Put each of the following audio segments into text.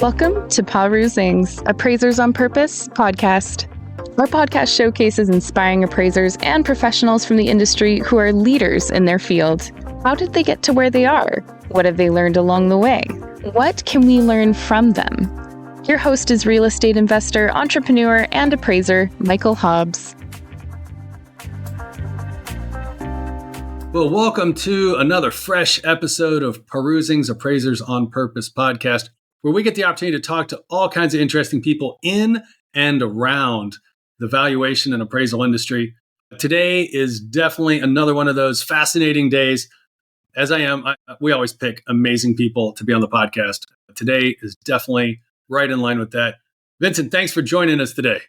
Welcome to Perusing's Appraisers on Purpose podcast. Our podcast showcases inspiring appraisers and professionals from the industry who are leaders in their field. How did they get to where they are? What have they learned along the way? What can we learn from them? Your host is real estate investor, entrepreneur, and appraiser, Michael Hobbs. Well, welcome to another fresh episode of Perusing's Appraisers on Purpose podcast, where we get the opportunity to talk to all kinds of interesting people in and around the valuation and appraisal industry. Today is definitely another one of those fascinating days. As we always pick amazing people to be on the podcast. Today is definitely right in line with that. Vincent, thanks for joining us today.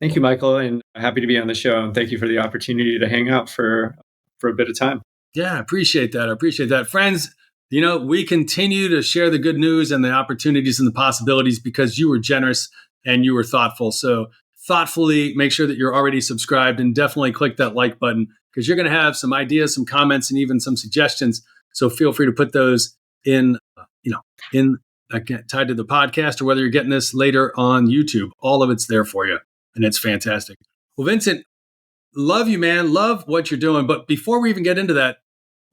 Thank you, Michael, and happy to be on the show. And thank you for the opportunity to hang out for a bit of time. Yeah, I appreciate that. Friends, we continue to share the good news and the opportunities and the possibilities because you were generous and you were thoughtful. So thoughtfully make sure that you're already subscribed and definitely click that like button because you're going to have some ideas, some comments, and even some suggestions. So feel free to put those in tied to the podcast or whether you're getting this later on YouTube. All of it's there for you, and it's fantastic. Well, Vincent, love you, man. Love what you're doing. But before we even get into that,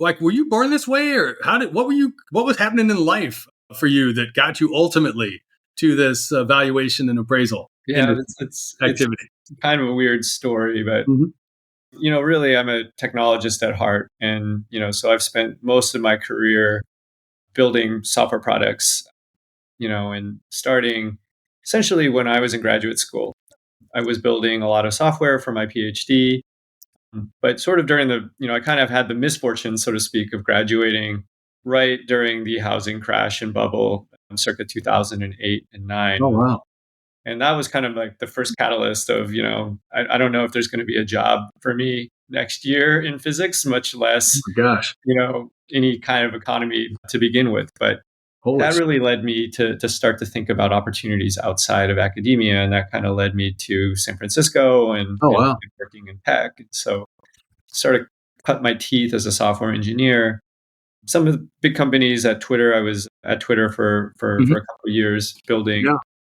were you born this way, or what was happening in life for you that got you ultimately to this valuation and appraisal? Yeah, it's activity. It's kind of a weird story, but really, I'm a technologist at heart, and so I've spent most of my career building software products. And starting essentially when I was in graduate school, I was building a lot of software for my PhD. But sort of during I kind of had the misfortune, so to speak, of graduating right during the housing crash and bubble, circa 2008 and 9. Oh, wow. And that was kind of like the first catalyst of, I don't know if there's going to be a job for me next year in physics, much less, any kind of economy to begin with. But that really led me to start to think about opportunities outside of academia. And that kind of led me to San Francisco and working in tech. And so started cut my teeth as a software engineer. Some of the big companies at Twitter, I was at Twitter for a couple of years building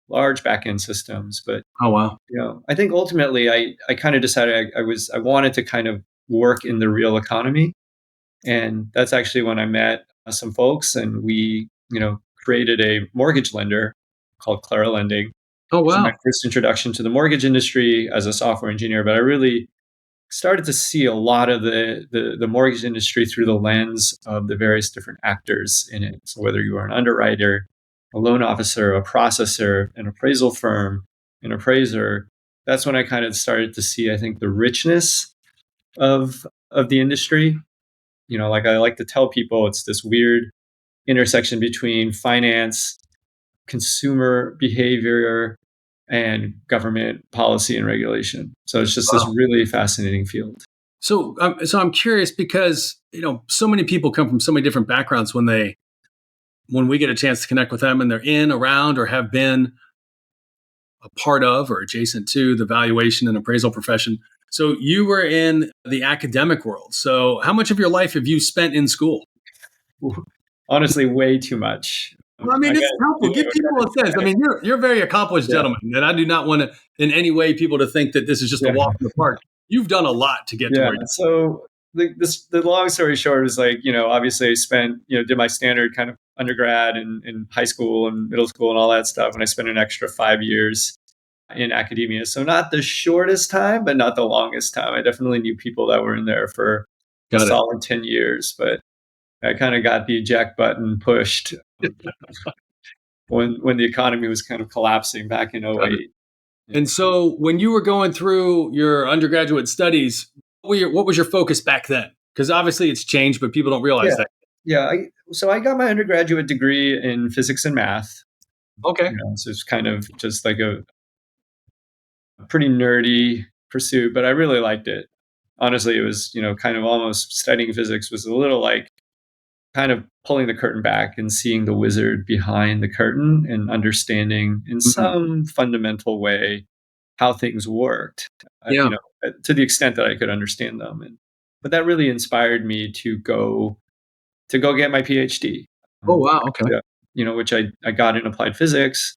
large backend systems. But I think ultimately I kind of decided I wanted to kind of work in the real economy. And that's actually when I met some folks and we created a mortgage lender called Clara Lending. Oh, wow. So my first introduction to the mortgage industry as a software engineer, but I really started to see a lot of the mortgage industry through the lens of the various different actors in it. So whether you are an underwriter, a loan officer, a processor, an appraisal firm, an appraiser, that's when I kind of started to see, I think, the richness of the industry. Like I like to tell people, it's this weird intersection between finance, consumer behavior, and government policy and regulation. So it's just this really fascinating field. So I'm curious because, so many people come from so many different backgrounds when we get a chance to connect with them and they're in, around, or have been a part of or adjacent to the valuation and appraisal profession. So you were in the academic world. So how much of your life have you spent in school? Honestly, way too much. Well, it's helpful. Give people a sense. You're a very accomplished gentleman, and I do not want to, in any way, people to think that this is just a walk in the park. You've done a lot to get to where you're. So the long story short is obviously I spent, did my standard kind of undergrad and in high school and middle school and all that stuff, and I spent an extra 5 years in academia. So not the shortest time, but not the longest time. I definitely knew people that were in there for a solid 10 years, but I kind of got the eject button pushed when the economy was kind of collapsing back in 2008. And so when you were going through your undergraduate studies, what was your focus back then? Because obviously it's changed, but people don't realize that. Yeah. So I got my undergraduate degree in physics and math. Okay. So it's kind of just like a pretty nerdy pursuit, but I really liked it. Honestly, it was, kind of almost studying physics was a little like kind of pulling the curtain back and seeing the wizard behind the curtain and understanding in some fundamental way how things worked, to the extent that I could understand them. But that really inspired me to go get my PhD. Oh, wow. Okay. which I got in applied physics,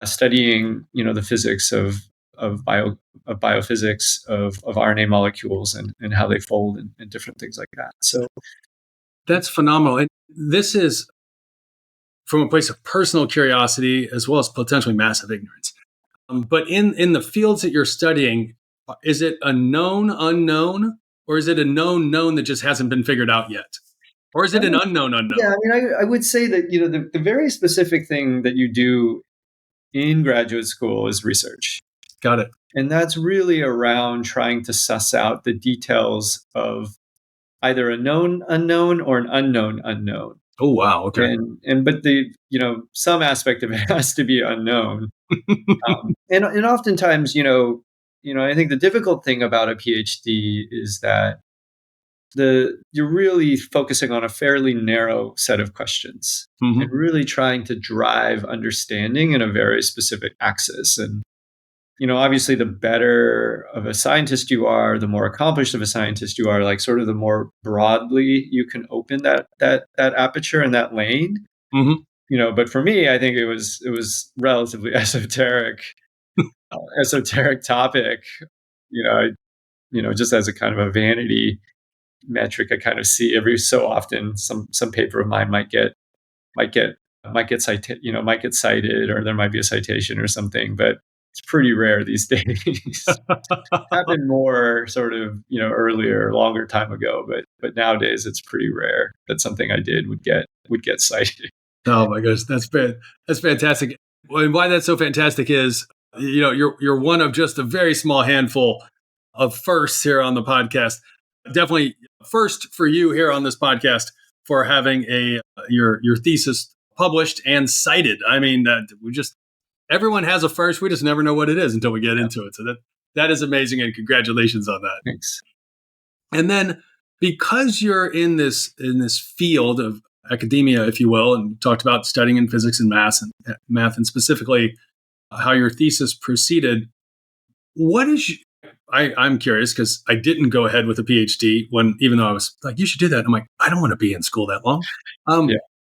studying, the physics of biophysics of RNA molecules and how they fold and different things like that. So that's phenomenal. And this is from a place of personal curiosity as well as potentially massive ignorance. But in the fields that you're studying, is it a known unknown, or is it a known known that just hasn't been figured out yet? Or is it an unknown unknown? Yeah, I mean, I would say that, the very specific thing that you do in graduate school is research. Got it. And that's really around trying to suss out the details of either a known unknown or an unknown unknown. Oh, wow. Okay. But some aspect of it has to be unknown. And oftentimes, I think the difficult thing about a PhD is that you're really focusing on a fairly narrow set of questions and really trying to drive understanding in a very specific axis. And, obviously the better of a scientist you are, the more accomplished of a scientist you are, like sort of the more broadly you can open that aperture and that lane. But for me, I think it was relatively esoteric topic, just as a kind of a vanity metric. I kind of see every so often some paper of mine might get cited, or there might be a citation or something, but it's pretty rare these days. Happened more sort of, earlier, longer time ago, but nowadays it's pretty rare that something I did would get cited. Oh my gosh, that's fantastic. And why that's so fantastic is, you're one of just a very small handful of firsts here on the podcast. Definitely first for you here on this podcast for having your thesis published and cited. I mean, everyone has a first. We just never know what it is until we get into it. So that is amazing, and congratulations on that. Thanks. And then, because you're in this field of academia, if you will, and talked about studying in physics and math, and specifically how your thesis proceeded, what is I'm curious, because I didn't go ahead with a PhD even though I was like, you should do that. I'm like, I don't want to be in school that long.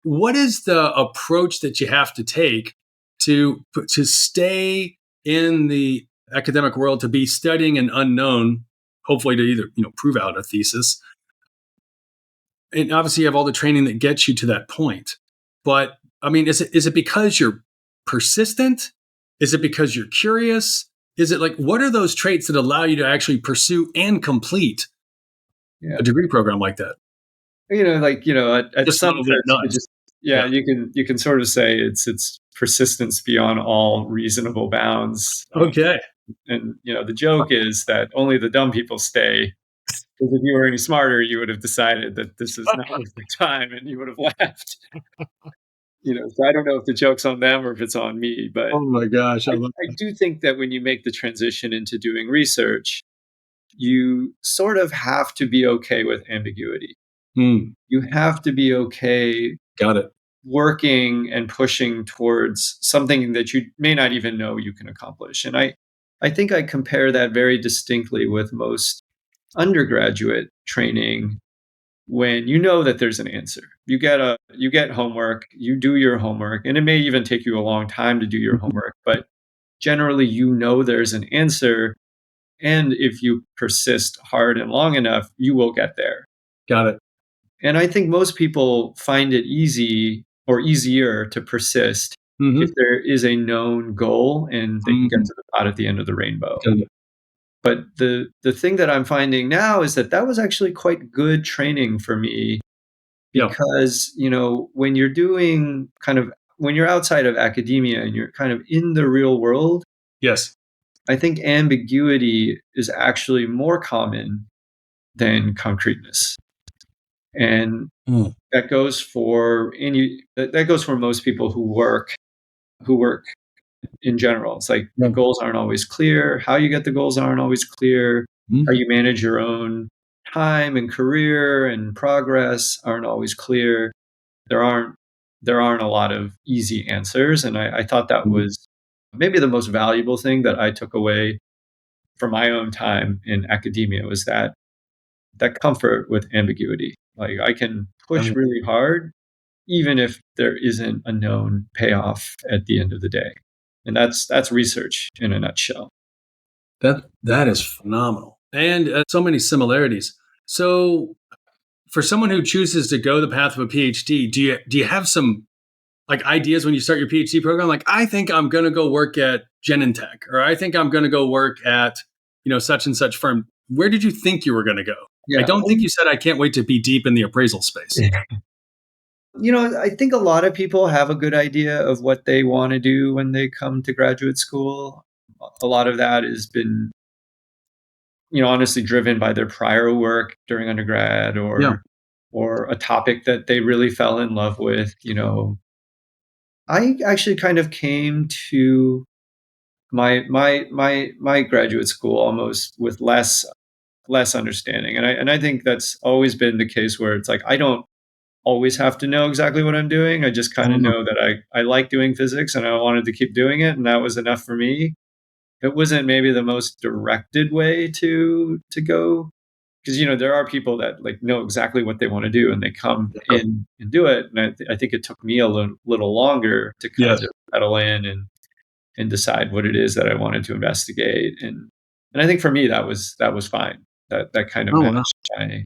What is the approach that you have to take to stay in the academic world, to be studying an unknown, hopefully to either, prove out a thesis? And obviously you have all the training that gets you to that point. But I mean, is it because you're persistent? Is it because you're curious? Is it like, what are those traits that allow you to actually pursue and complete a degree program like that? At some point, you can sort of say it's persistence beyond all reasonable bounds. Okay. And, the joke is that only the dumb people stay. Because if you were any smarter, you would have decided that this is not worth the time and you would have left. So I don't know if the joke's on them or if it's on me, but oh my gosh, I do think that when you make the transition into doing research, you sort of have to be okay with ambiguity. You have to be okay. Got it. Working and pushing towards something that you may not even know you can accomplish. And I think I compare that very distinctly with most undergraduate training, when you know that there's an answer. You get homework, you do your homework, and it may even take you a long time to do your homework, but generally there's an answer, and if you persist hard and long enough, you will get there. Got it. And I think most people find it easy or easier to persist if there is a known goal and they can get to the pot at the end of the rainbow. But the thing that I'm finding now is that was actually quite good training for me, because, when you're doing when you're outside of academia and you're kind of in the real world, yes, I think ambiguity is actually more common than concreteness. And that goes for most people who work in general. It's like the goals aren't always clear. How you get the goals aren't always clear. How you manage your own time and career and progress aren't always clear. There aren't a lot of easy answers. And I thought that was maybe the most valuable thing that I took away from my own time in academia, was that comfort with ambiguity. Like, I can push really hard even if there isn't a known payoff at the end of the day. And that's research in a nutshell. That is phenomenal, and so many similarities. So, for someone who chooses to go the path of a PhD, do you have some like ideas when you start your PhD program? Like, I think I'm going to go work at Genentech, or I think I'm going to go work at such and such firm. Where did you think you were going to go? Yeah. I don't think you said I can't wait to be deep in the appraisal space. I think a lot of people have a good idea of what they want to do when they come to graduate school. A lot of that has been, honestly driven by their prior work during undergrad or a topic that they really fell in love with. I actually kind of came to my graduate school almost with less understanding. And I think that's always been the case, where it's like, I don't always have to know exactly what I'm doing. I just kind of know that I like doing physics and I wanted to keep doing it, and that was enough for me. It wasn't maybe the most directed way to go, because there are people that like know exactly what they want to do and they come in and do it. And I think it took me a little longer to kind of settle in and decide what it is that I wanted to investigate. And I think for me that was fine. That kind of matched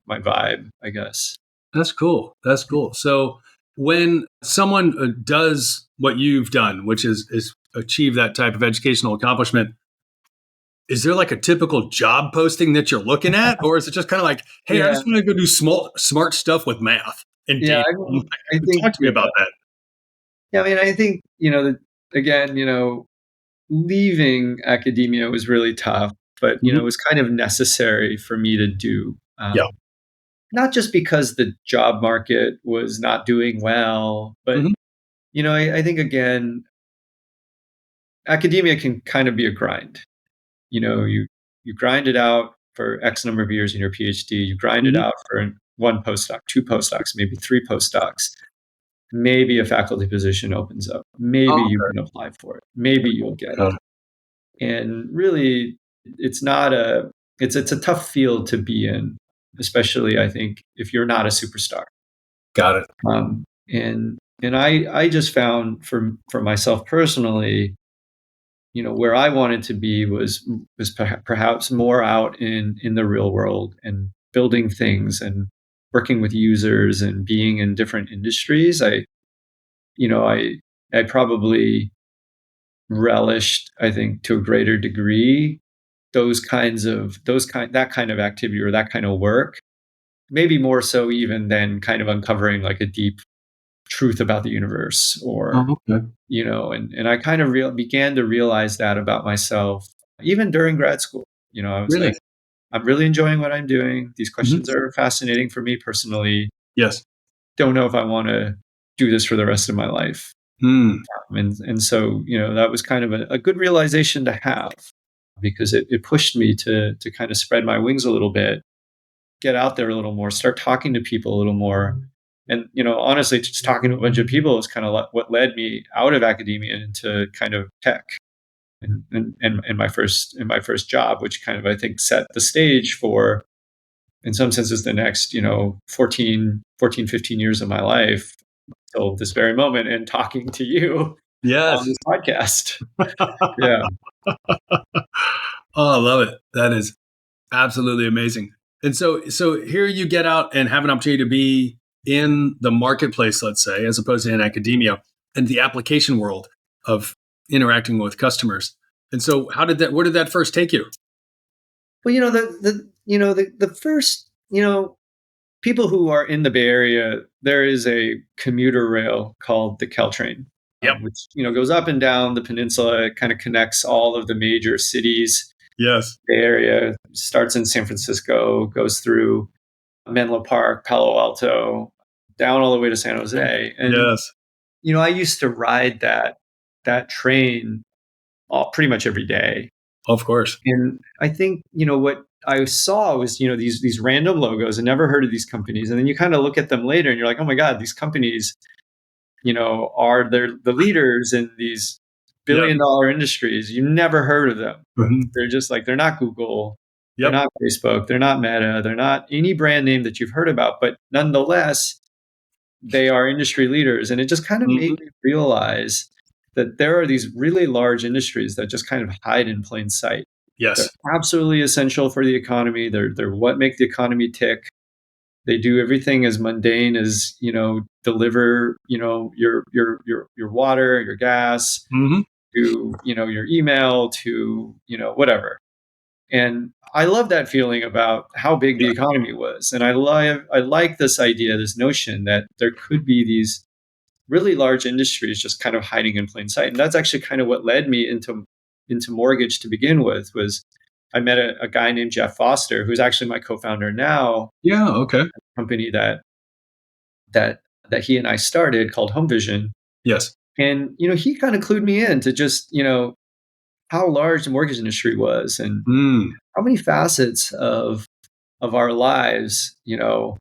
my vibe, I guess. That's cool. That's cool. So when someone does what you've done, which is achieve that type of educational accomplishment, is there like a typical job posting that you're looking at, or is it just kind of like, hey, I just want to go do smart stuff with math and data? I think, talk to me about that. Yeah, I mean, I think again, leaving academia was really tough, but it was kind of necessary for me to do. Not just because the job market was not doing well, but I think again, academia can kind of be a grind. You grind it out for X number of years in your PhD. You grind it out for one postdoc, two postdocs, maybe three postdocs. Maybe a faculty position opens up. Maybe you can apply for it. Maybe you'll get it. And really, it's a tough field to be in, especially I think if you're not a superstar. Got it. And I just found for myself personally, where I wanted to be was perhaps more out in the real world and building things and working with users and being in different industries. I probably relished, I think, to a greater degree, that kind of activity or that kind of work, maybe more so even than kind of uncovering like a deep truth about the universe or and I kind of began to realize that about myself even during grad school. I was like, I'm really enjoying what I'm doing. These questions are fascinating for me personally. Yes. Don't know if I want to do this for the rest of my life. And so that was kind of a good realization to have, because it pushed me to kind of spread my wings a little bit, get out there a little more, start talking to people a little more. And, honestly, just talking to a bunch of people is kind of what led me out of academia into kind of tech and my first job, which kind of, I think, set the stage for, in some senses, the next, 14, 15 years of my life till this very moment, and talking to you on this podcast. Yeah. Oh, I love it. That is absolutely amazing. And so here you get out and have an opportunity to be in the marketplace, let's say, as opposed to in academia and the application world of interacting with customers. And so where did that first take you? Well, the first, people who are in the Bay Area, there is a commuter rail called the Caltrain, which, goes up and down the peninsula. It kind of connects all of the major cities. Yes. Bay Area starts in San Francisco, goes through Menlo Park, Palo Alto, down all the way to San Jose. And, I used to ride that train pretty much every day. Of course. And I think, what I saw was, these random logos. I never heard of these companies. And then you kind of look at them later and you're like, oh my God, these companies, they're the leaders in these billion-dollar industries. You never heard of them. They're just like, they're not Google. They're not Facebook. They're not Meta. They're not any brand name that you've heard about. But nonetheless, they are industry leaders. And it just kind of made me realize that there are these really large industries that just kind of hide in plain sight. Yes. They're absolutely essential for the economy. They're what make the economy tick. They do everything as mundane as, deliver, your water, your gas, to, your email, to, whatever. And I love that feeling about how big the economy was. And I like this idea, this notion that there could be these really large industries just kind of hiding in plain sight. And that's actually kind of what led me into mortgage to begin with. Was I met a guy named Jeff Foster, who's actually my co-founder now. Yeah, okay. A company that he and I started called Home Vision. Yes. And he kind of clued me in to just how large the mortgage industry was, and how many facets of our lives the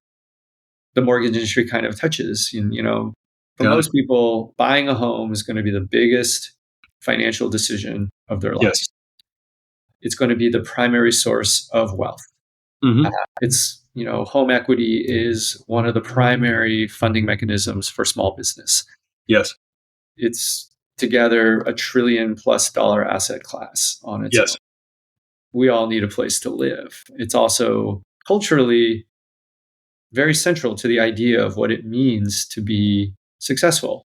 mortgage industry kind of touches. And for most people, buying a home is going to be the biggest financial decision of their lives. Yes. It's going to be the primary source of wealth. It's home equity is one of the primary funding mechanisms for small business. Yes. It's together $1 trillion+ asset class on its own. We all need a place to live. It's also culturally very central to the idea of what it means to be successful,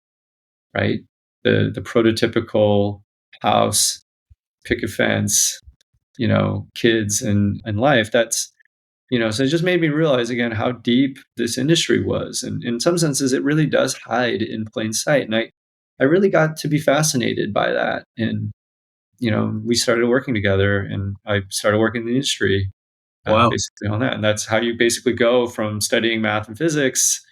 right? The prototypical house, picket fence, kids and life. That's, so it just made me realize again how deep this industry was. And in some senses, it really does hide in plain sight. And I really got to be fascinated by that. And, we started working together, and I started working in the industry basically on that. And that's how you basically go from studying math and physics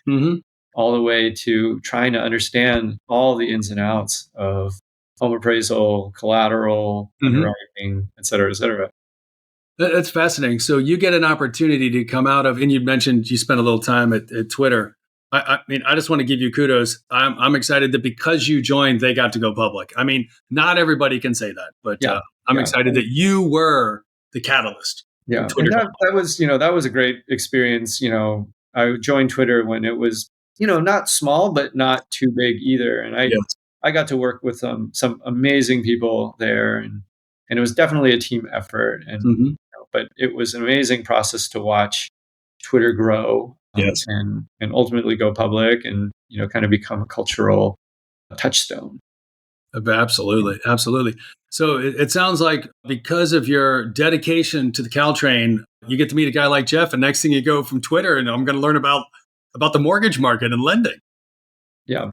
all the way to trying to understand all the ins and outs of home appraisal, collateral, underwriting, et cetera, et cetera. That's fascinating. So you get an opportunity to come out of, and you mentioned you spent a little time at Twitter. I mean, I just want to give you kudos. I'm excited that because you joined, they got to go public. I mean, not everybody can say that, but I'm excited that you were the catalyst. Yeah, and that was a great experience. I joined Twitter when it was not small, but not too big either. And I got to work with some amazing people there, and it was definitely a team effort. And but it was an amazing process to watch Twitter grow and ultimately go public, and kind of become a cultural touchstone. Absolutely. So it sounds like because of your dedication to the Caltrain, you get to meet a guy like Jeff, and next thing you go from Twitter, and I'm going to learn about the mortgage market and lending. Yeah.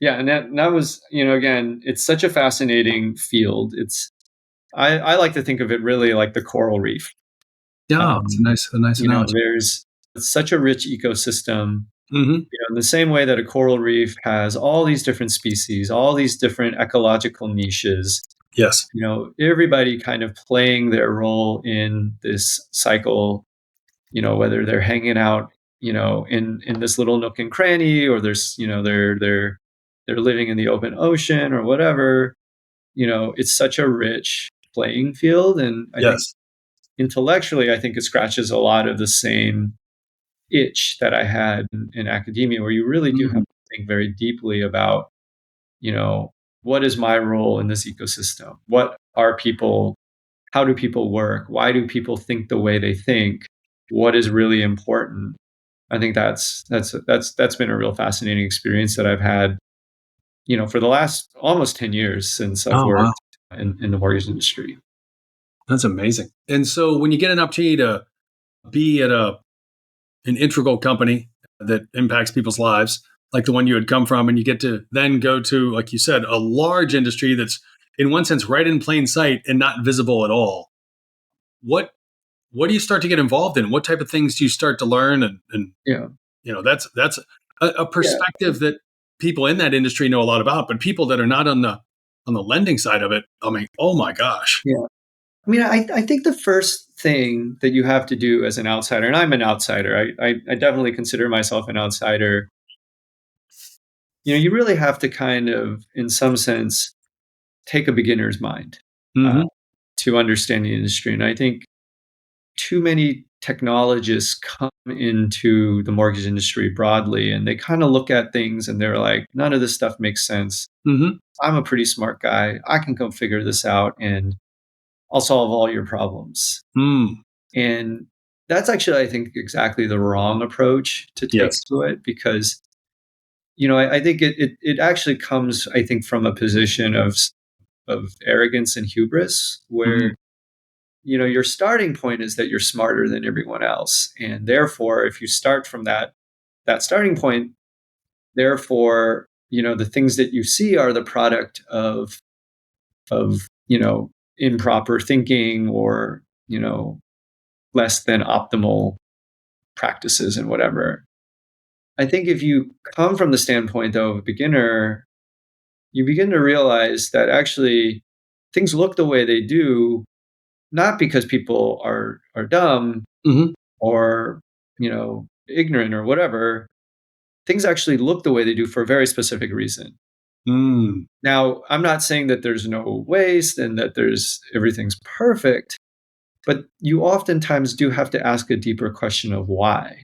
And that was, again, it's such a fascinating field. I like to think of it really like the coral reef. Yeah, it's a nice analogy. There's such a rich ecosystem. In the same way that a coral reef has all these different species, all these different ecological niches. Yes. Everybody kind of playing their role in this cycle, whether they're hanging out, in this little nook and cranny, or there's, they're living in the open ocean or whatever. It's such a rich playing field. And I think intellectually, I think it scratches a lot of the same itch that I had in academia, where you really do have to think very deeply about, what is my role in this ecosystem? What are people? How do people work? Why do people think the way they think? What is really important? I think that's been a real fascinating experience that I've had, for the last almost 10 years since I've worked in the mortgage industry. That's amazing. And so when you get an opportunity to be at an integral company that impacts people's lives, like the one you had come from, and you get to then go to, like you said, a large industry that's in one sense right in plain sight and not visible at all. What do you start to get involved in? What type of things do you start to learn? And that's a perspective that people in that industry know a lot about, but people that are not on the lending side of it, I mean, oh my gosh. Yeah. I mean, I think the first thing that you have to do as an outsider, and I'm an outsider, I definitely consider myself an outsider. You really have to kind of, in some sense, take a beginner's mind to understand the industry. And I think too many technologists come into the mortgage industry broadly, and they kind of look at things and they're like, none of this stuff makes sense. Mm-hmm. I'm a pretty smart guy. I can come figure this out and I'll solve all your problems. Mm. And that's actually, I think, exactly the wrong approach to take to it, because, I think it actually comes, I think, from a position of arrogance and hubris, where your starting point is that you're smarter than everyone else, and therefore, if you start from that starting point, therefore, the things that you see are the product of improper thinking, or less than optimal practices and whatever. I think if you come from the standpoint, though, of a beginner, you begin to realize that actually things look the way they do, not because people are dumb or ignorant or whatever. Things actually look the way they do for a very specific reason. Now, I'm not saying that there's no waste and that everything's perfect, but you oftentimes do have to ask a deeper question of why.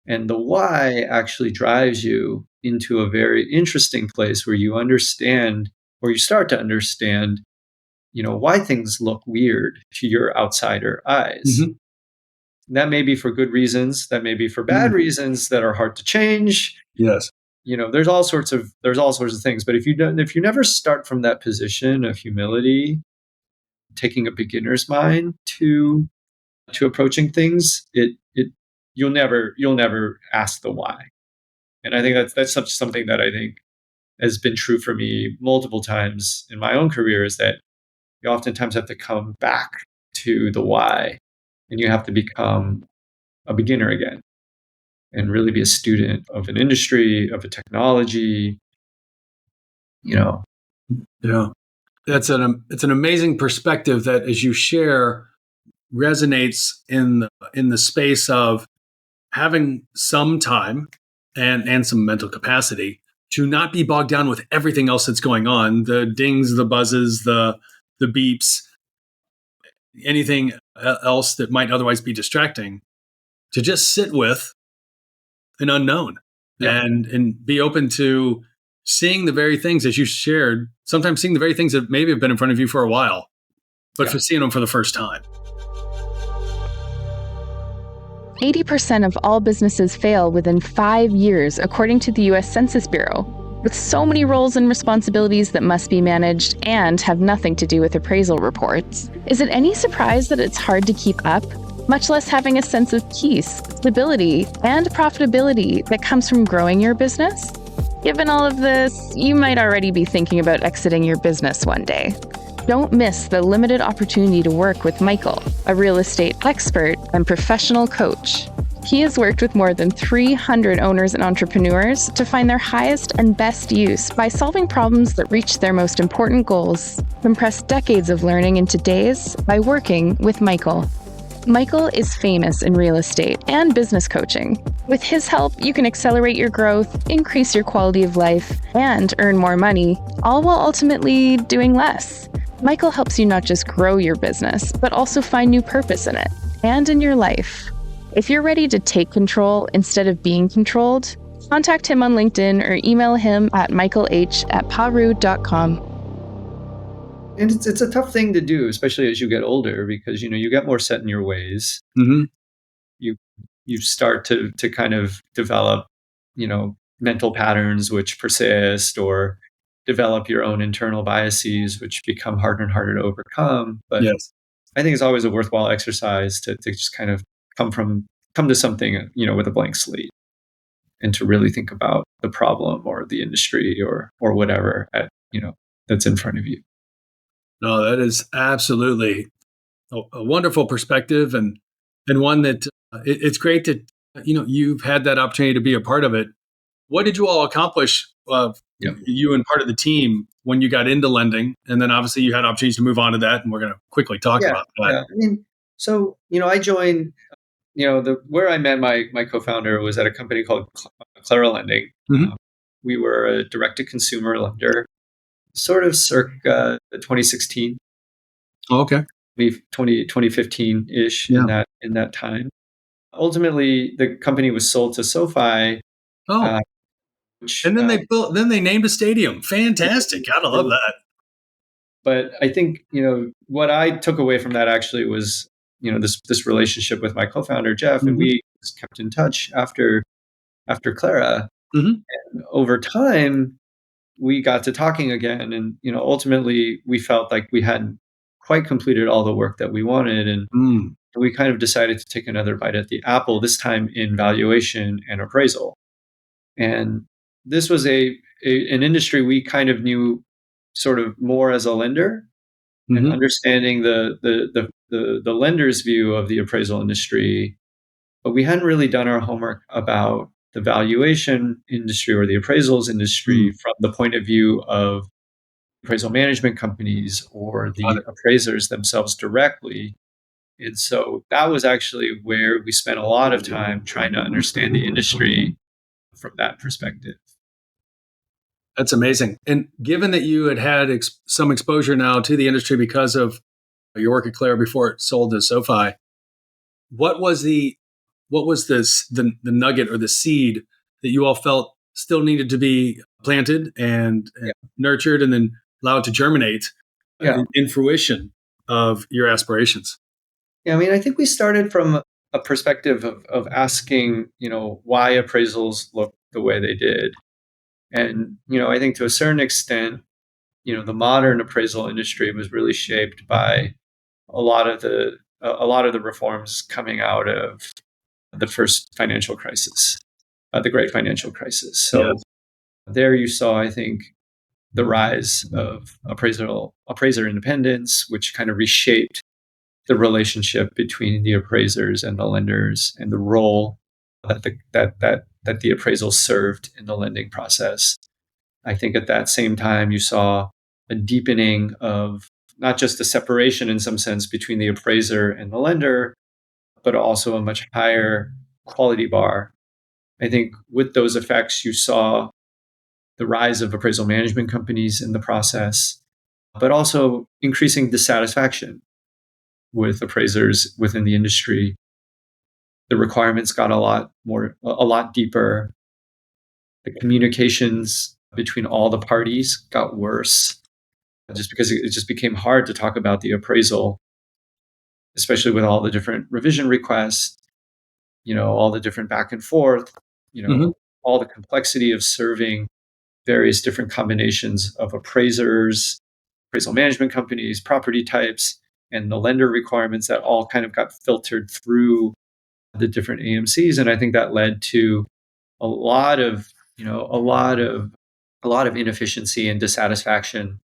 And the why actually drives you into a very interesting place where you understand, or you start to understand, why things look weird to your outsider eyes. That may be for good reasons, that may be for bad reasons that are hard to change. Yes. There's all sorts of things. But if you never start from that position of humility, taking a beginner's mind to approaching things, you'll never ask the why. And I think that's something that I think has been true for me multiple times in my own career, is that you oftentimes have to come back to the why, and you have to become a beginner again and really be a student of an industry, of a technology. Yeah. It's an amazing perspective that, as you share, resonates in the space of having some time and some mental capacity to not be bogged down with everything else that's going on, the dings, the buzzes, the beeps, anything else that might otherwise be distracting, to just sit with an unknown and be open to seeing the very things, as you shared, sometimes seeing the very things that maybe have been in front of you for a while, but for seeing them for the first time. 80% of all businesses fail within 5 years, according to the U.S. Census Bureau. With so many roles and responsibilities that must be managed and have nothing to do with appraisal reports, is it any surprise that it's hard to keep up? Much less having a sense of peace, stability, and profitability that comes from growing your business? Given all of this, you might already be thinking about exiting your business one day. Don't miss the limited opportunity to work with Michael, a real estate expert and professional coach. He has worked with more than 300 owners and entrepreneurs to find their highest and best use by solving problems that reach their most important goals. Compress decades of learning into days by working with Michael. Michael is famous in real estate and business coaching. With his help, you can accelerate your growth, increase your quality of life, and earn more money, all while ultimately doing less. Michael helps you not just grow your business, but also find new purpose in it and in your life. If you're ready to take control instead of being controlled, contact him on LinkedIn or email him at michaelh@paru.com. And it's a tough thing to do, especially as you get older, because you get more set in your ways. You start to kind of develop mental patterns which persist, or develop your own internal biases which become harder and harder to overcome. But I think it's always a worthwhile exercise to just kind of come to something with a blank slate, and to really think about the problem or the industry or whatever that's in front of you. No, that is absolutely a wonderful perspective, and one that it's great that you've had that opportunity to be a part of it. What did you all accomplish, you and part of the team, when you got into lending? And then obviously you had opportunities to move on to that, and we're going to quickly talk about that. Yeah. I mean, so I joined. Where I met my co-founder was at a company called Clara Lending. We were a direct-to-consumer lender, sort of circa 2016. Okay. 2015-ish in that time. Ultimately, the company was sold to SoFi. Oh, Which, and then they named a stadium. Fantastic. Gotta love that. But I think, what I took away from that actually was, this relationship with my co-founder, Jeff, and we just kept in touch after Clara. Mm-hmm. And over time, we got to talking again. And, ultimately we felt like we hadn't quite completed all the work that we wanted. And we kind of decided to take another bite at the apple, this time in valuation and appraisal. And this was an industry we kind of knew sort of more as a lender, and understanding the lender's view of the appraisal industry, but we hadn't really done our homework about the valuation industry or the appraisals industry from the point of view of appraisal management companies or the appraisers themselves directly. And so that was actually where we spent a lot of time trying to understand the industry from that perspective. That's amazing. And given that you had some exposure now to the industry because of your work at Clara before it sold to SoFi, what was the nugget or the seed that you all felt still needed to be planted and nurtured and then allowed to germinate in fruition of your aspirations? Yeah, I mean, I think we started from a perspective of asking, why appraisals look the way they did. And, I think to a certain extent, the modern appraisal industry was really shaped by a lot of the reforms coming out of the first financial crisis, the great financial crisis. So there you saw, I think, the rise of appraiser independence, which kind of reshaped the relationship between the appraisers and the lenders, and the role that the appraisal served in the lending process. I think at that same time, you saw a deepening of not just the separation in some sense between the appraiser and the lender, but also a much higher quality bar. I think with those effects, you saw the rise of appraisal management companies in the process, but also increasing dissatisfaction with appraisers within the industry. The requirements got a lot deeper. The communications between all the parties got worse, just because it just became hard to talk about the appraisal, especially with all the different revision requests, all the different back and forth, all the complexity of serving various different combinations of appraisers, appraisal management companies, property types, and the lender requirements that all kind of got filtered through the different AMCs. And I think that led to a lot of inefficiency and dissatisfaction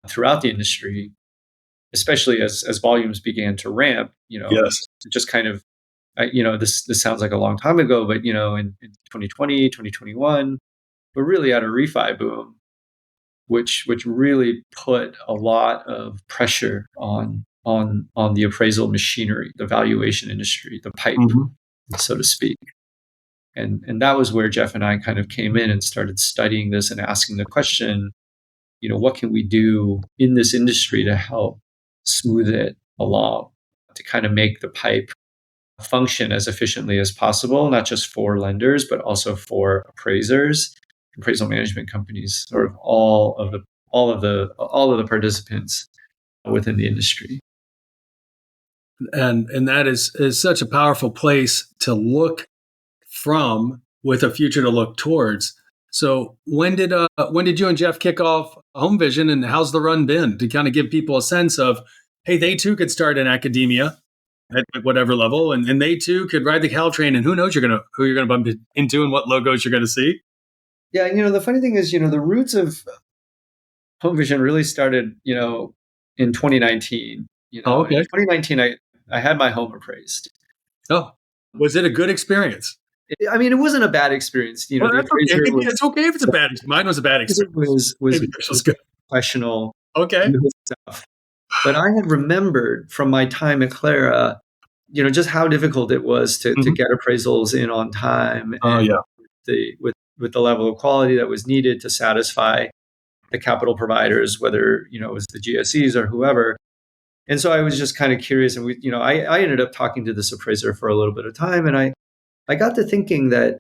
throughout the industry, especially as volumes began to ramp. Just kind of, this sounds like a long time ago, but in 2020, 2021, we're really at a refi boom, which really put a lot of pressure on the appraisal machinery, the valuation industry, the pipe, so to speak. And that was where Jeff and I kind of came in and started studying this and asking the question, what can we do in this industry to help smooth it along, to kind of make the pipe function as efficiently as possible, not just for lenders, but also for appraisers, appraisal management companies, sort of all of the participants within the industry. And that is such a powerful place to look from, with a future to look towards. So when did you and Jeff kick off Home Vision, and how's the run been, to kind of give people a sense of, hey, they too could start in academia at whatever level, and they too could ride the Caltrain, and who knows who you're gonna bump into and what logos you're gonna see. Yeah, the funny thing is, the roots of Home Vision really started, in 2019. Okay. In 2019, I had my home appraised. Oh, was it a good experience? I mean, it wasn't a bad experience. Well, that's okay. It's okay if it's a bad experience. Mine was a bad experience. Was good. Professional. Okay. Stuff. But I had remembered from my time at Clara, just how difficult it was to get appraisals in on time. With the level of quality that was needed to satisfy the capital providers, whether, it was the GSEs or whoever. And so I was just kind of curious, and I ended up talking to this appraiser for a little bit of time, and I got to thinking that,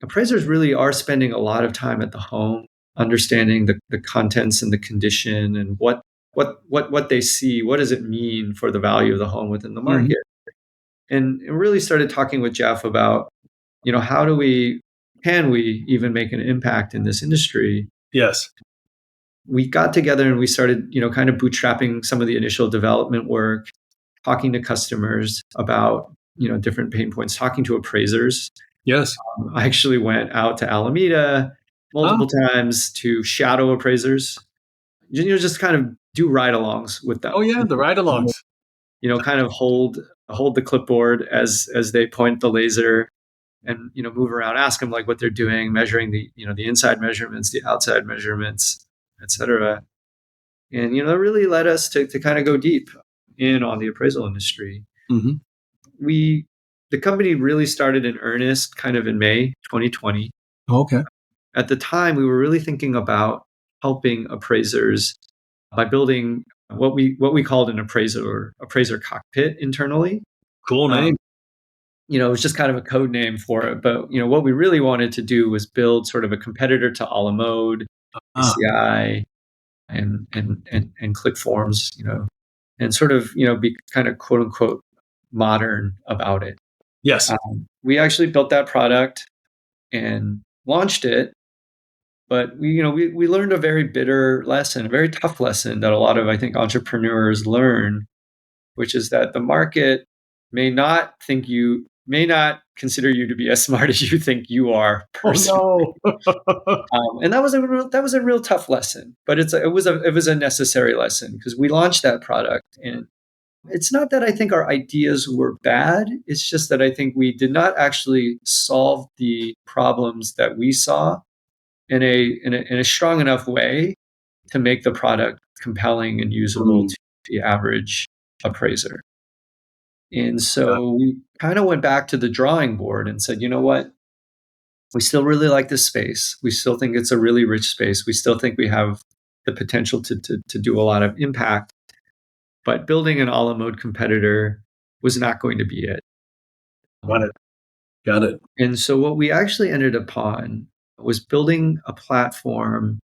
appraisers really are spending a lot of time at the home, understanding the contents and the condition and what they see, what does it mean for the value of the home within the market. And really started talking with Jeff about, can we even make an impact in this industry? Yes. We got together and we started, kind of bootstrapping some of the initial development work, talking to customers about, different pain points, talking to appraisers. Yes. I actually went out to Alameda multiple times to shadow appraisers, just kind of do ride-alongs with them. Oh yeah, the ride-alongs. Kind of hold the clipboard as they point the laser, and move around, ask them like what they're doing, measuring the the inside measurements, the outside measurements, etc. And it really led us to kind of go deep in on the appraisal industry. The company really started in earnest kind of in May 2020. Okay. At the time, we were really thinking about helping appraisers by building what we called an appraiser cockpit internally. Cool name. It was just kind of a code name for it. But what we really wanted to do was build sort of a competitor to a la mode, ACI, and ClickForms, and sort of be kind of quote unquote modern about it. Yes. We actually built that product and launched it, but we learned a very bitter lesson, a very tough lesson that a lot of, I think, entrepreneurs learn, which is that the market may not consider you to be as smart as you think you are personally. Oh, no. And that was a real tough lesson, but it was a necessary lesson, because we launched that product. And it's not that I think our ideas were bad. It's just that I think we did not actually solve the problems that we saw in a strong enough way to make the product compelling and usable to the average appraiser. And so we kind of went back to the drawing board and said, you know what? We still really like this space. We still think it's a really rich space. We still think we have the potential to do a lot of impact. But building an a la mode competitor was not going to be it. Got it. And so what we actually ended upon was building a platform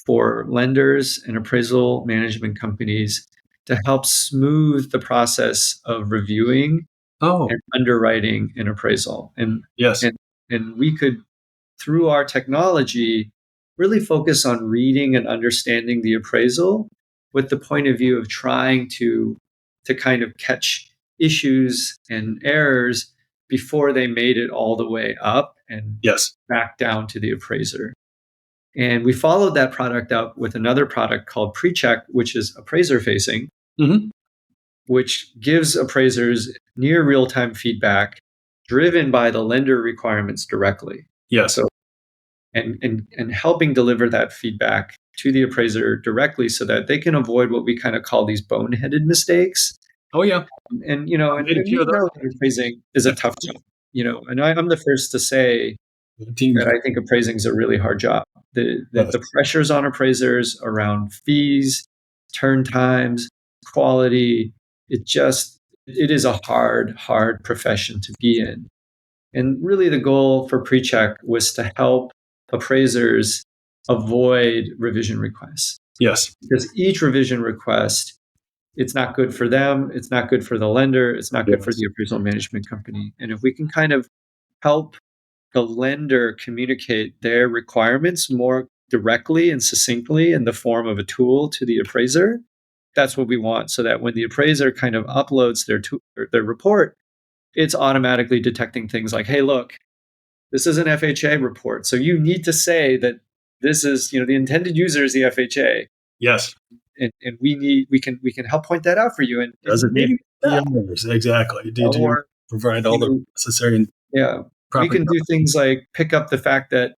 for lenders and appraisal management companies to help smooth the process of reviewing and underwriting an appraisal. And yes, and we could, through our technology, really focus on reading and understanding the appraisal with the point of view of trying to kind of catch issues and errors before they made it all the way up and back down to the appraiser. And we followed that product up with another product called PreCheck, which is appraiser facing, which gives appraisers near real-time feedback driven by the lender requirements directly. Yes. So, and helping deliver that feedback to the appraiser directly so that they can avoid what we kind of call these boneheaded mistakes. Oh yeah. And appraising is a tough job, and I'm the first to say that I think appraising is a really hard job. The pressures on appraisers around fees, turn times, quality, it is a hard profession to be in. And really the goal for PreCheck was to help appraisers avoid revision requests. Yes. Because each revision request, it's not good for them, it's not good for the lender, it's not good for the appraisal management company. And if we can kind of help the lender communicate their requirements more directly and succinctly in the form of a tool to the appraiser, that's what we want, so that when the appraiser kind of uploads their report, it's automatically detecting things like, hey, look, this is an FHA report. So you need to say that this is, the intended user is the FHA. Yes. And we can help point that out for you. And does it need exactly? Do you provide all the necessary? Yeah. We can do things like pick up the fact that,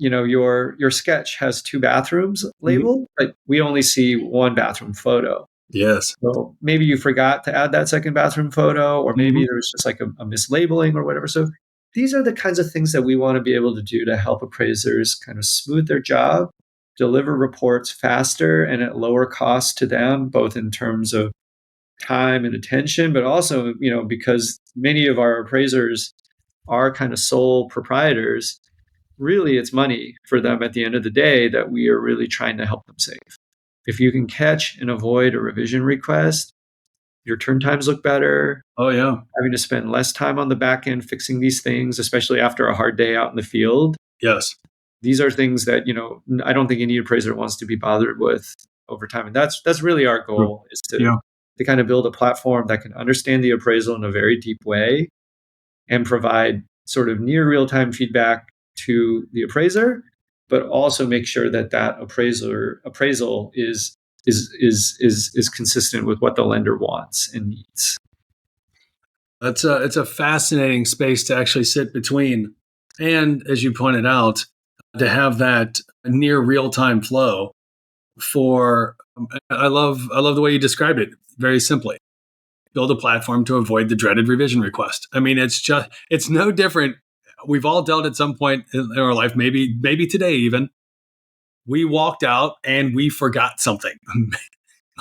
your sketch has 2 bathrooms labeled, but we only see 1 bathroom photo. Yes. So maybe you forgot to add that second bathroom photo, or maybe there was just like a mislabeling or whatever. So these are the kinds of things that we want to be able to do to help appraisers kind of smooth their job deliver reports faster and at lower cost to them, both in terms of time and attention, but also, because many of our appraisers are kind of sole proprietors, really it's money for them at the end of the day that we are really trying to help them save. If you can catch and avoid a revision request, your turn times look better. Oh, yeah. Having to spend less time on the back end fixing these things, especially after a hard day out in the field. Yes. These are things that, I don't think any appraiser wants to be bothered with over time. And that's really our goal, is to kind of build a platform that can understand the appraisal in a very deep way and provide sort of near real-time feedback to the appraiser, but also make sure that appraisal is consistent with what the lender wants and needs. It's a fascinating space to actually sit between, and as you pointed out, to have that near real-time flow. I love the way you described it very simply. Build a platform to avoid the dreaded revision request. I mean, it's no different. We've all dealt at some point in our life, maybe today even. We walked out and we forgot something.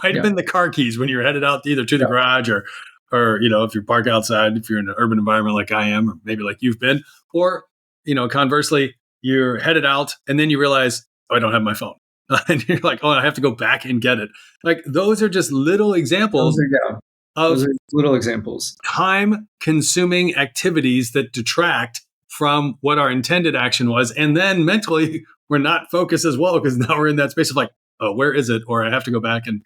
Might have been the car keys when you're headed out either to the garage or if you park outside, if you're in an urban environment like I am, or maybe like you've been, or conversely, you're headed out and then you realize, oh, I don't have my phone. And you're like, oh, I have to go back and get it. Like, those are just little examples Those are little examples. Time-consuming activities that detract from what our intended action was. And then mentally, we're not focused as well, because now we're in that space of like, oh, where is it? Or I have to go back and,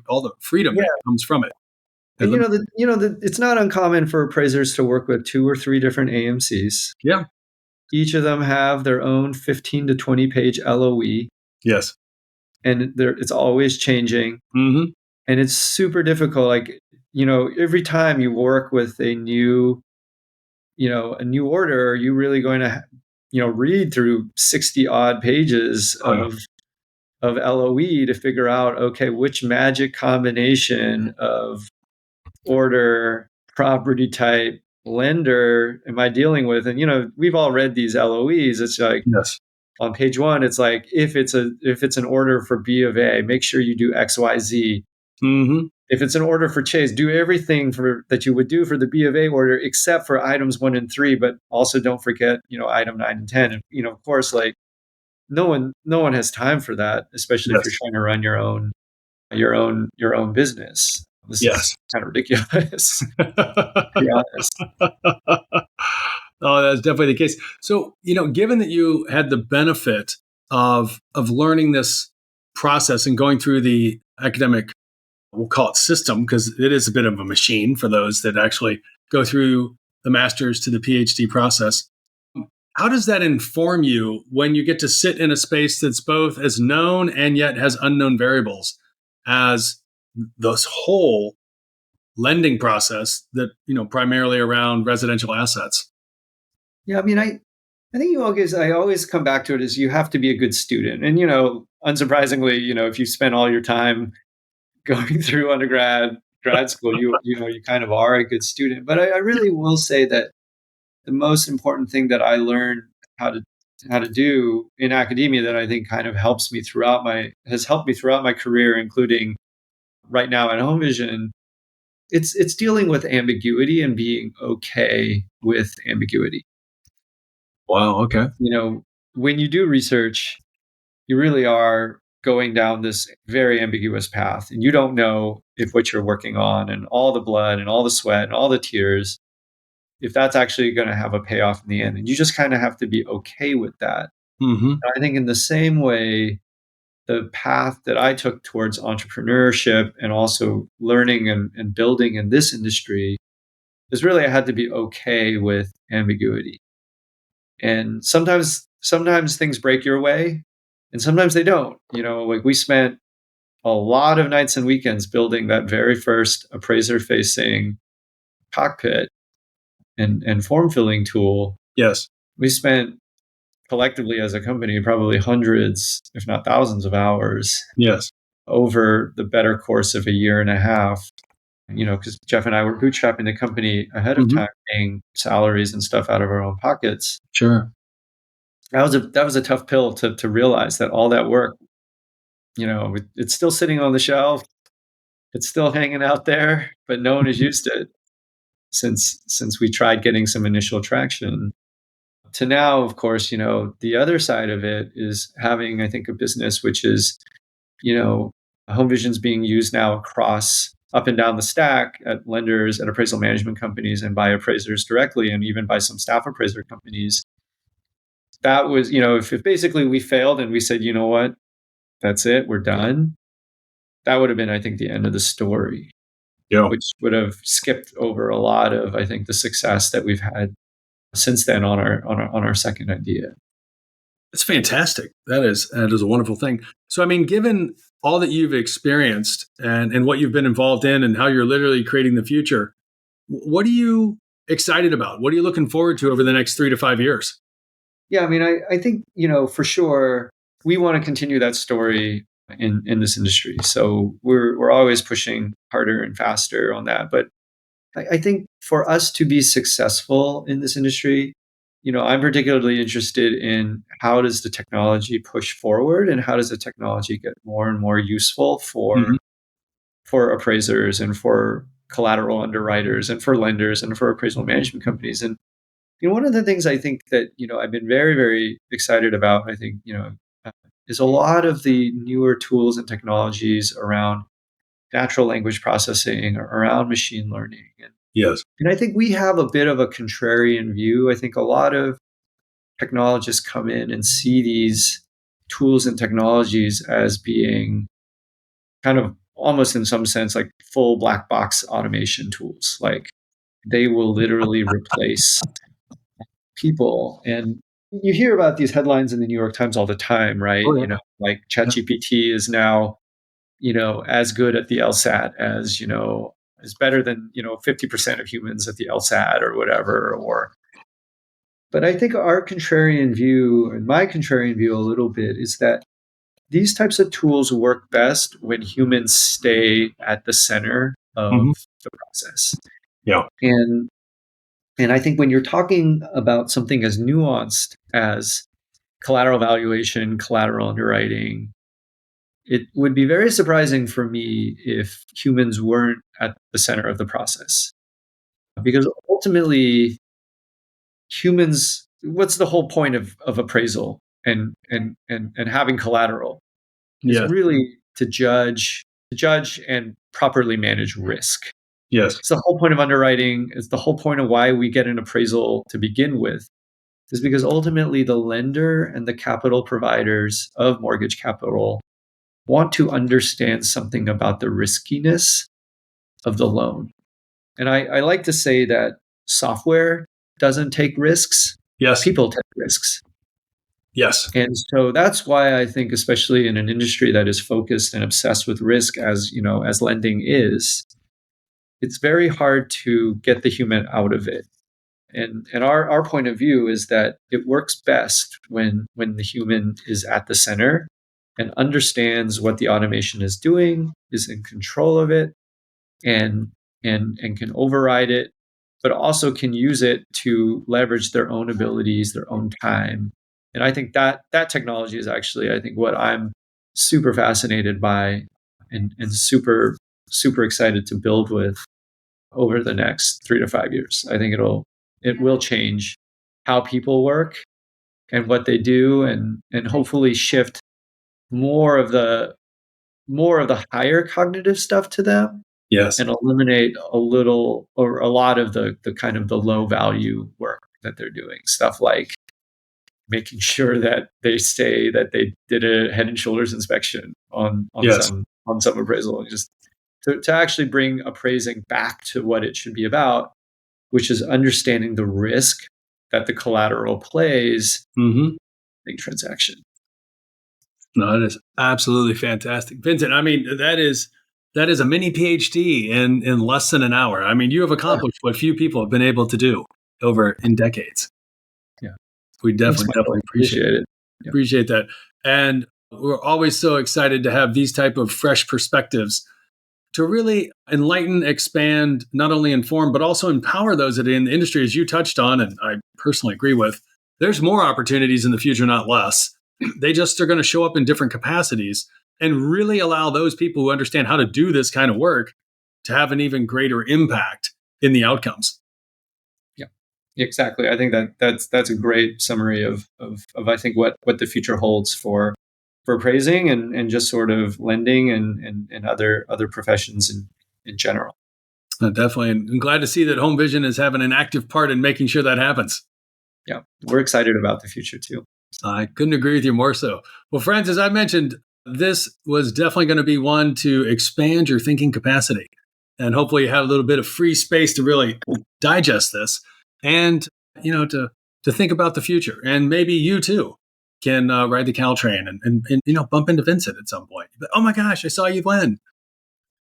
all the freedom that comes from it. And it's not uncommon for appraisers to work with 2 or 3 different AMCs. Yeah. Each of them have their own 15 to 20 page LOE. Yes. And it's always changing. Mm-hmm. And it's super difficult. Like, every time you work with a new order, you're really going to, read through 60 odd pages of LOE to figure out, okay, which magic combination of order, property type, lender am I dealing with? And we've all read these LOEs. It's like, yes, on page 1, it's like, if it's an order for B of A, make sure you do XYZ. Mm-hmm. If it's an order for Chase, do everything that you would do for the B of A order, except for items 1 and 3, but also don't forget, item 9 and 10. And of course, like, no one has time for that, especially if you're trying to run your own business. This is kind of ridiculous, to be honest. Oh, that's definitely the case. So, given that you had the benefit of learning this process and going through the academic, we'll call it system, because it is a bit of a machine for those that actually go through the master's to the PhD process. How does that inform you when you get to sit in a space that's both as known and yet has unknown variables as this whole lending process that, primarily around residential assets? Yeah, I mean, I think I always come back to it as you have to be a good student. And, unsurprisingly, if you spend all your time going through grad school, you kind of are a good student. But I really will say that the most important thing that I learned how to do in academia that I think kind of has helped me throughout my career, including right now at Home Vision, it's dealing with ambiguity and being okay with ambiguity. Wow. Okay. When you do research, you really are going down this very ambiguous path, and you don't know if what you're working on and all the blood and all the sweat and all the tears, if that's actually going to have a payoff in the end. And you just kind of have to be okay with that. Mm-hmm. I think in the same way, the path that I took towards entrepreneurship and also learning and building in this industry is really, I had to be okay with ambiguity. And sometimes things break your way and sometimes they don't. Like, we spent a lot of nights and weekends building that very first appraiser facing cockpit and form filling tool. Yes. We spent collectively as a company probably hundreds, if not thousands of hours. Yes. Over the better course of a year and a half, because Jeff and I were bootstrapping the company ahead of time, paying salaries and stuff out of our own pockets. Sure. that was a tough pill to realize that all that work, it's still sitting on the shelf, it's still hanging out there, but no one has used it since we tried getting some initial traction. To now, of course, the other side of it is having, I think, a business which is, Home Vision's being used now across up and down the stack at lenders, at appraisal management companies, and by appraisers directly, and even by some staff appraiser companies. That was, if basically we failed and we said, you know what, that's it, we're done, that would have been, I think, the end of the story. Yeah. Which would have skipped over a lot of, I think, the success that we've had since then on our second idea. It's fantastic. That is a wonderful thing. So, I mean, given all that you've experienced and what you've been involved in and how you're literally creating the future, what are you excited about? What are you looking forward to over the next 3 to 5 years? Yeah, I mean, I think, for sure, we want to continue that story in this industry. So we're always pushing harder and faster on that. But I think for us to be successful in this industry, I'm particularly interested in how does the technology push forward and how does the technology get more and more useful for appraisers and for collateral underwriters and for lenders and for appraisal management companies. And one of the things I think that I've been very, very excited about, I think is a lot of the newer tools and technologies around natural language processing or around machine learning. Yes. And I think we have a bit of a contrarian view. I think a lot of technologists come in and see these tools and technologies as being kind of almost in some sense like full black box automation tools. Like they will literally replace people. And you hear about these headlines in the New York Times all the time, right? Oh, yeah. Like ChatGPT is now, as good at the LSAT as, is better than, 50% of humans at the LSAT or whatever. But I think our contrarian view, and my contrarian view a little bit, is that these types of tools work best when humans stay at the center of the process. Yeah. And I think when you're talking about something as nuanced as collateral valuation, collateral underwriting, it would be very surprising for me if humans weren't at the center of the process. Because ultimately, humans, what's the whole point of appraisal and having collateral? Is really to judge and properly manage risk. Yes. It's the whole point of underwriting. It's the whole point of why we get an appraisal to begin with, is because ultimately the lender and the capital providers of mortgage capital want to understand something about the riskiness of the loan. And I like to say that software doesn't take risks. Yes. People take risks. Yes. And so that's why I think, especially in an industry that is focused and obsessed with risk as lending is, it's very hard to get the human out of it. And our point of view is that it works best when the human is at the center and understands what the automation is doing, is in control of it, and can override it, but also can use it to leverage their own abilities, their own time. And I think that technology is actually, I think, what I'm super fascinated by and super, super excited to build with over the next 3 to 5 years. I think it will change how people work and what they do, and hopefully shift more of the higher cognitive stuff to them. Yes. And eliminate a lot of the kind of the low value work that they're doing. Stuff like making sure that they did a head and shoulders inspection on some appraisal, and just to actually bring appraising back to what it should be about, which is understanding the risk that the collateral plays in a transaction. No, that is absolutely fantastic. Vincent, I mean, that is a mini PhD in less than an hour. I mean, you have accomplished what few people have been able to do in decades. Yeah. We definitely appreciate it. Yeah. Appreciate that. And we're always so excited to have these type of fresh perspectives to really enlighten, expand, not only inform, but also empower those that are in the industry, as you touched on, and I personally agree with, there's more opportunities in the future, not less. They just are going to show up in different capacities and really allow those people who understand how to do this kind of work to have an even greater impact in the outcomes. Yeah, exactly. I think that's a great summary of I think what the future holds for appraising and just sort of lending and other professions in general. Definitely. And I'm glad to see that Home Vision is having an active part in making sure that happens. Yeah, we're excited about the future too. I couldn't agree with you more so. Well, friends, as I mentioned, this was definitely going to be one to expand your thinking capacity. And hopefully you have a little bit of free space to really digest this and, to think about the future. And maybe you too can ride the Caltrain and bump into Vincent at some point. But, oh my gosh, I saw you when.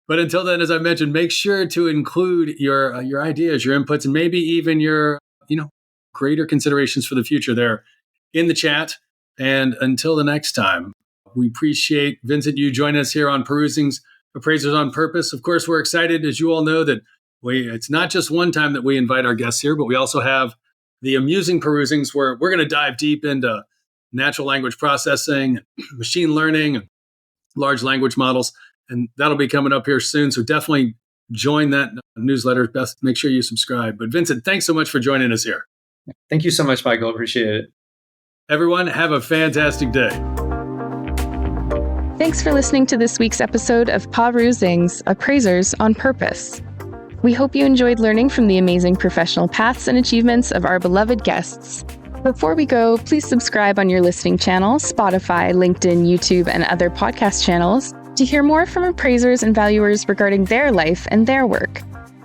But until then, as I mentioned, make sure to include your ideas, your inputs, and maybe even your, greater considerations for the future there in the chat. And until the next time, we appreciate, Vincent, you joining us here on Perusing's Appraisers on Purpose. Of course, we're excited, as you all know, that it's not just one time that we invite our guests here, but we also have the amusing Perusings where we're going to dive deep into natural language processing, machine learning, and large language models. And that'll be coming up here soon. So definitely join that newsletter. Best make sure you subscribe. But Vincent, thanks so much for joining us here. Thank you so much, Michael. Appreciate it. Everyone, have a fantastic day. Thanks for listening to this week's episode of Perusing's Appraisers on Purpose. We hope you enjoyed learning from the amazing professional paths and achievements of our beloved guests. Before we go, please subscribe on your listening channel, Spotify, LinkedIn, YouTube, and other podcast channels to hear more from appraisers and valuers regarding their life and their work.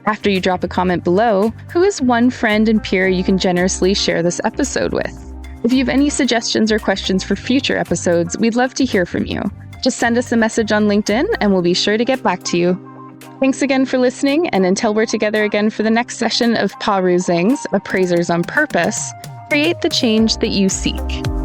After you drop a comment below, who is one friend and peer you can generously share this episode with? If you have any suggestions or questions for future episodes, we'd love to hear from you. Just send us a message on LinkedIn and we'll be sure to get back to you. Thanks again for listening, and until we're together again for the next session of Perusing's Appraisers on Purpose, create the change that you seek.